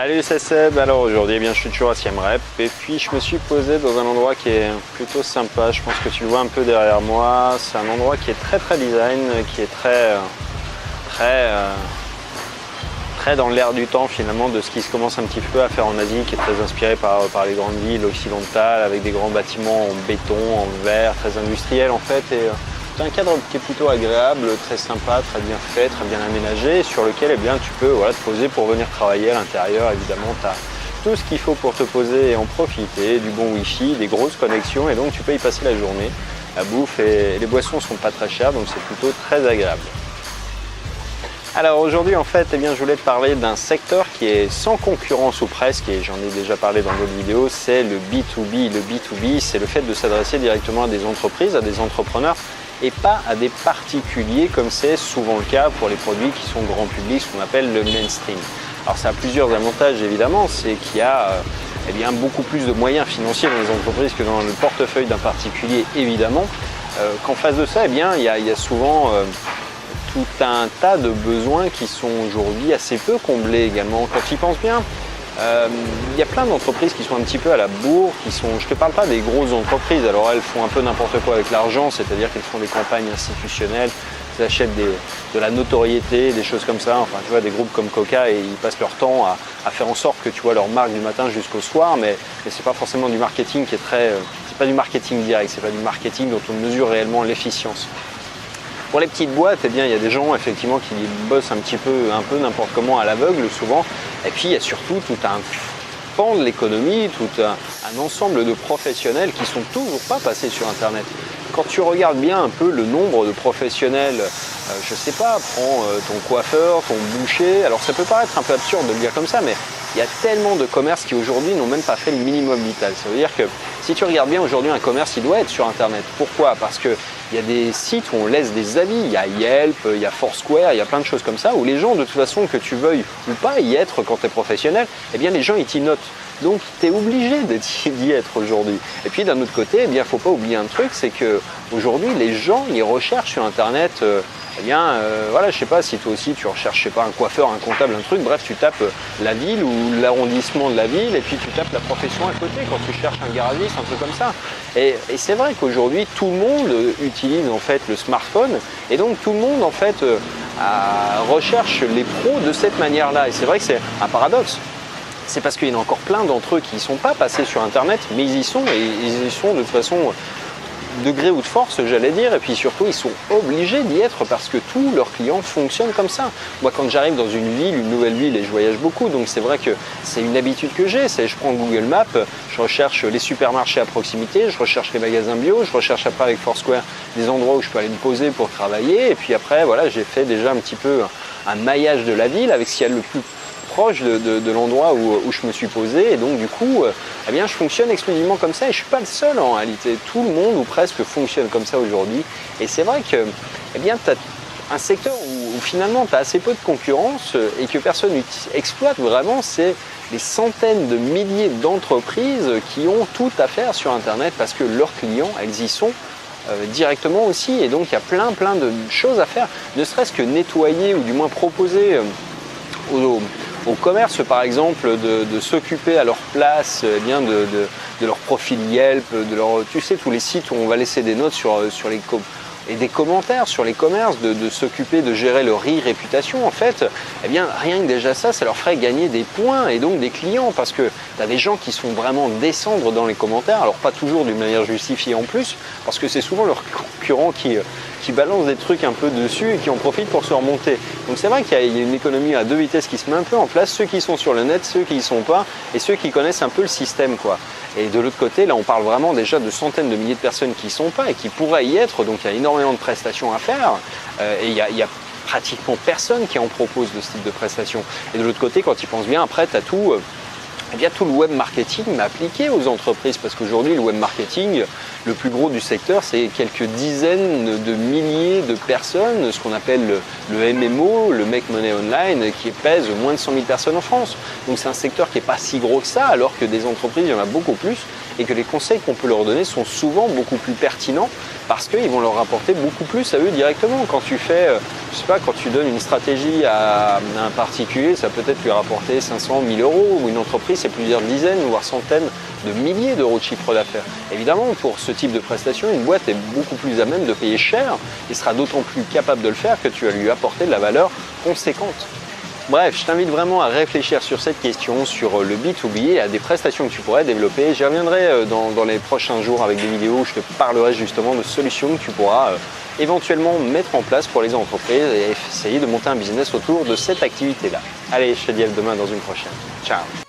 Salut, c'est Seb. Alors aujourd'hui, je suis toujours à Siem Reap et puis je me suis posé dans un endroit qui est plutôt sympa. Je pense que tu le vois un peu derrière moi. C'est un endroit qui est très design, qui est très dans l'air du temps finalement de ce qui se commence un petit peu à faire en Asie, qui est très inspiré par les grandes villes occidentales avec des grands bâtiments en béton, en verre, très industriels en fait. Et c'est un cadre qui est plutôt agréable, très sympa, très bien fait, très bien aménagé, sur lequel tu peux te poser pour venir travailler à l'intérieur. Évidemment, tu as tout ce qu'il faut pour te poser et en profiter, du bon wifi, des grosses connexions, et donc tu peux y passer la journée. La bouffe et les boissons ne sont pas très chères, donc c'est plutôt très agréable. Alors aujourd'hui en fait, je voulais te parler d'un secteur qui est sans concurrence ou presque, et j'en ai déjà parlé dans d'autres vidéos, c'est le B2B. Le B2B, c'est le fait de s'adresser directement à des entreprises, à des entrepreneurs, et pas à des particuliers comme c'est souvent le cas pour les produits qui sont grand public, ce qu'on appelle le mainstream. Alors ça a plusieurs avantages évidemment, c'est qu'il y a beaucoup plus de moyens financiers dans les entreprises que dans le portefeuille d'un particulier évidemment. Qu'en face de ça, il y a souvent tout un tas de besoins qui sont aujourd'hui assez peu comblés également. Quand tu y penses bien, il y a plein d'entreprises qui sont un petit peu à la bourre, je ne te parle pas des grosses entreprises, alors elles font un peu n'importe quoi avec l'argent, c'est-à-dire qu'elles font des campagnes institutionnelles, elles achètent de la notoriété, des choses comme ça, enfin tu vois des groupes comme Coca et ils passent leur temps à faire en sorte que tu vois leur marque du matin jusqu'au soir, mais c'est pas forcément du marketing qui est c'est pas du marketing direct, c'est pas du marketing dont on mesure réellement l'efficience. Pour les petites boîtes, il y a des gens effectivement qui bossent un peu n'importe comment à l'aveugle souvent. Et puis il y a surtout tout un pan de l'économie, tout un ensemble de professionnels qui sont toujours pas passés sur Internet. Quand tu regardes bien un peu le nombre de professionnels, je sais pas, prends ton coiffeur, ton boucher, alors ça peut paraître un peu absurde de le dire comme ça, mais il y a tellement de commerces qui aujourd'hui n'ont même pas fait le minimum vital. Ça veut dire que si tu regardes bien aujourd'hui un commerce, il doit être sur Internet. Pourquoi? Parce qu'il y a des sites où on laisse des avis, il y a Yelp, il y a Foursquare, il y a plein de choses comme ça, où les gens de toute façon, que tu veuilles ou pas y être quand tu es professionnel, les gens ils t'y notent. Donc tu es obligé d'y être aujourd'hui. Et puis d'un autre côté, il ne faut pas oublier un truc, c'est qu'aujourd'hui les gens ils recherchent sur Internet, je sais pas si toi aussi tu recherches, je sais pas, un coiffeur, un comptable, un truc, bref tu tapes la ville ou l'arrondissement de la ville et puis tu tapes la profession à côté quand tu cherches un garagiste, un truc comme ça. Et c'est vrai qu'aujourd'hui tout le monde utilise en fait le smartphone et donc tout le monde en fait recherche les pros de cette manière-là. Et c'est vrai que c'est un paradoxe. C'est parce qu'il y en a encore plein d'entre eux qui ne sont pas passés sur Internet, mais ils y sont, et ils y sont de toute façon de gré ou de force, j'allais dire, et puis surtout ils sont obligés d'y être parce que tous leurs clients fonctionnent comme ça. Moi quand j'arrive dans une nouvelle ville, et je voyage beaucoup, donc c'est vrai que c'est une habitude que j'ai, je prends Google Maps, je recherche les supermarchés à proximité, je recherche les magasins bio, je recherche après avec Foursquare des endroits où je peux aller me poser pour travailler, et puis après j'ai fait déjà un petit peu un maillage de la ville avec ce qu'il y a le plus proche de l'endroit où je me suis posé, et donc du coup je fonctionne exclusivement comme ça et je suis pas le seul en réalité. Tout le monde ou presque fonctionne comme ça aujourd'hui, et c'est vrai que tu as un secteur où finalement tu as assez peu de concurrence et que personne exploite vraiment, c'est les centaines de milliers d'entreprises qui ont tout à faire sur Internet parce que leurs clients, elles y sont directement aussi, et donc il y a plein de choses à faire, ne serait-ce que nettoyer ou du moins proposer au commerce par exemple de s'occuper à leur place de leur profil Yelp, tous les sites où on va laisser des notes et des commentaires sur les commerces, de s'occuper de gérer leur e-réputation en fait, rien que déjà ça leur ferait gagner des points et donc des clients, parce que tu as des gens qui sont vraiment descendre dans les commentaires, alors pas toujours d'une manière justifiée en plus, parce que c'est souvent leurs concurrents qui balancent des trucs un peu dessus et qui en profitent pour se remonter. Donc c'est vrai qu'il y a une économie à deux vitesses qui se met un peu en place, ceux qui sont sur le net, ceux qui y sont pas, et ceux qui connaissent un peu le système quoi. Et de l'autre côté, là on parle vraiment déjà de centaines de milliers de personnes qui y sont pas et qui pourraient y être, donc il y a énormément de prestations à faire, et il y a pratiquement personne qui en propose de ce type de prestations. Et de l'autre côté, quand tu y penses bien, après tu as tout le web marketing appliqué aux entreprises, parce qu'aujourd'hui le web marketing, le plus gros du secteur, c'est quelques dizaines de milliers de personnes, ce qu'on appelle le MMO, le Make Money Online, qui pèse moins de 100 000 personnes en France. Donc c'est un secteur qui n'est pas si gros que ça, alors que des entreprises, il y en a beaucoup plus. et que les conseils qu'on peut leur donner sont souvent beaucoup plus pertinents parce qu'ils vont leur rapporter beaucoup plus à eux directement. Quand tu fais, je sais pas, quand tu donnes une stratégie à un particulier, ça peut être lui rapporter 500, 1000 euros, ou une entreprise, c'est plusieurs dizaines, voire centaines de milliers d'euros de chiffre d'affaires. Évidemment, pour ce type de prestation, une boîte est beaucoup plus à même de payer cher et sera d'autant plus capable de le faire que tu vas lui apporter de la valeur conséquente. Bref, je t'invite vraiment à réfléchir sur cette question, sur le B2B et à des prestations que tu pourrais développer. J'y reviendrai dans les prochains jours avec des vidéos où je te parlerai justement de solutions que tu pourras éventuellement mettre en place pour les entreprises et essayer de monter un business autour de cette activité-là. Allez, je te dis à demain dans une prochaine. Ciao!